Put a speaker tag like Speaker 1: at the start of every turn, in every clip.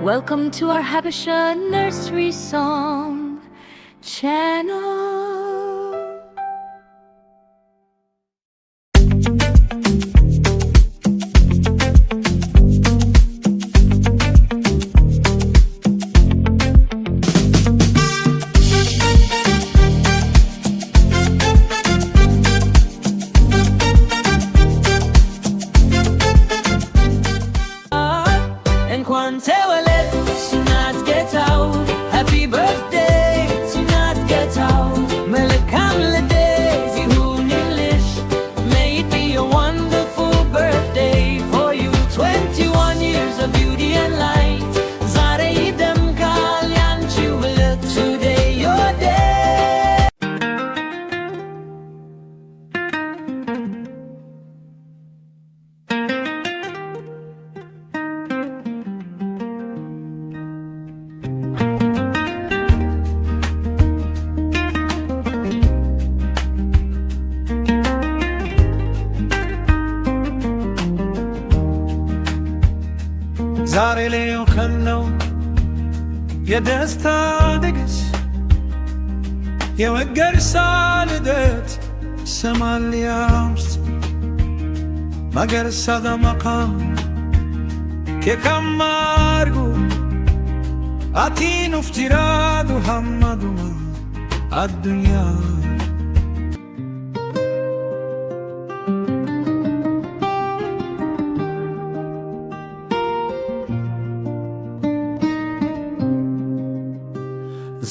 Speaker 1: Welcome to our Habesha Nursery Song channel.
Speaker 2: Happy birthday to Nat Getau. Melekam Ladays, Yehunilish. May it be a wonderful birthday for you. 21 years of beauty and light. Zare idem kalyan jubilee. Today your day.
Speaker 3: ዛሬ ልዩ ቀን ነው የደስታ ድግስ የመገርሳ ልደት ሰማልያምስ መገርሳ ደመቃም ከከማርጉ አቲን ኡፍቲራዱ ሐመዱማ አዱኛ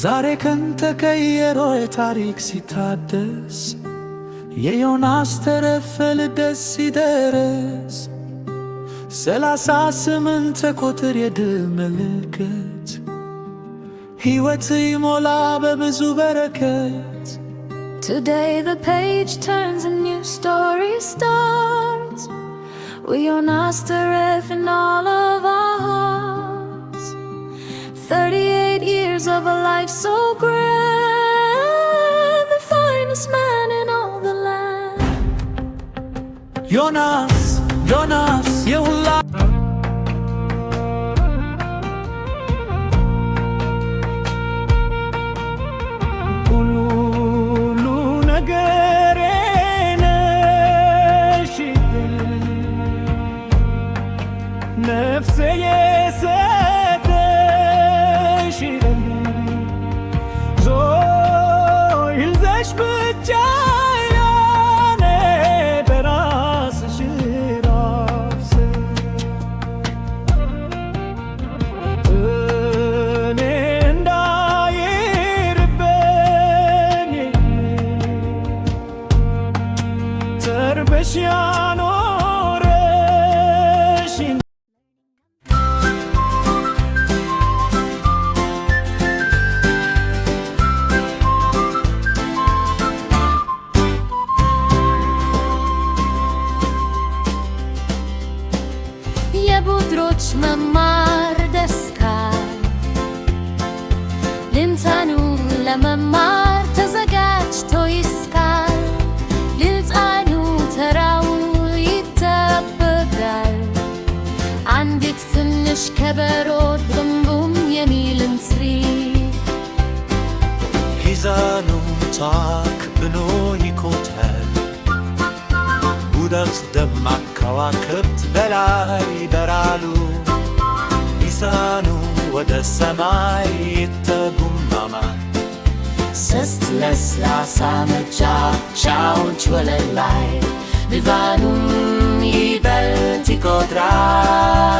Speaker 3: ዛሬ ቀን ተቀየሮ የታሪክ ሲታደስ የዮናስ ተረፈ ልደት ሲደረስ 38 ቁጥር የድል ምልክት ሕይወት ይሞላ በብዙ በረከት
Speaker 1: Today the page turns, a new story starts. We on Asteref in all of our hearts. 38 years of a life so grand, the finest man in all the land.
Speaker 3: ዮናስ የሁላ ሁሉ ነገሬ ነሽ ነፍሴ የሰጠሽ ይልዘሽ ብቻ ያኔ በራስሽ ራስ እኔ እንዳይርበኝ ተርበሽ ያኖረሽኝ
Speaker 1: የቡድሮች መማር ደስታ ልንታኑ ለመማር ተዘጋጅቶ ይስካል ልንጻኑ ተራው ይጠበቃል አንዲት ትንሽ ከበሮ ቡምቡም የሚልን ስሪ
Speaker 4: ሂዛኑ ጫክ ብሎ ይኮታል ውዳት ደማቅ ከዋክብት በላይ ይበራሉ ሚዛኑ ወደ ሰማይ ይተጉማማል
Speaker 1: ሶስት ለስላሳ መጫወቻዎች ወለል ላይ ሚዛኑም ይበልጥ ይቆጥራል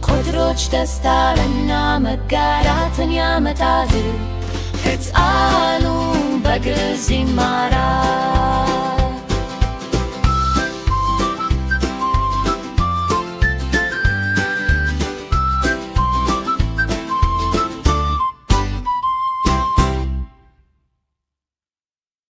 Speaker 1: ቁጥሮች ደስታንና መጋራትን ያመጣሉ ሕፃኑ በግዕዝ ይማራል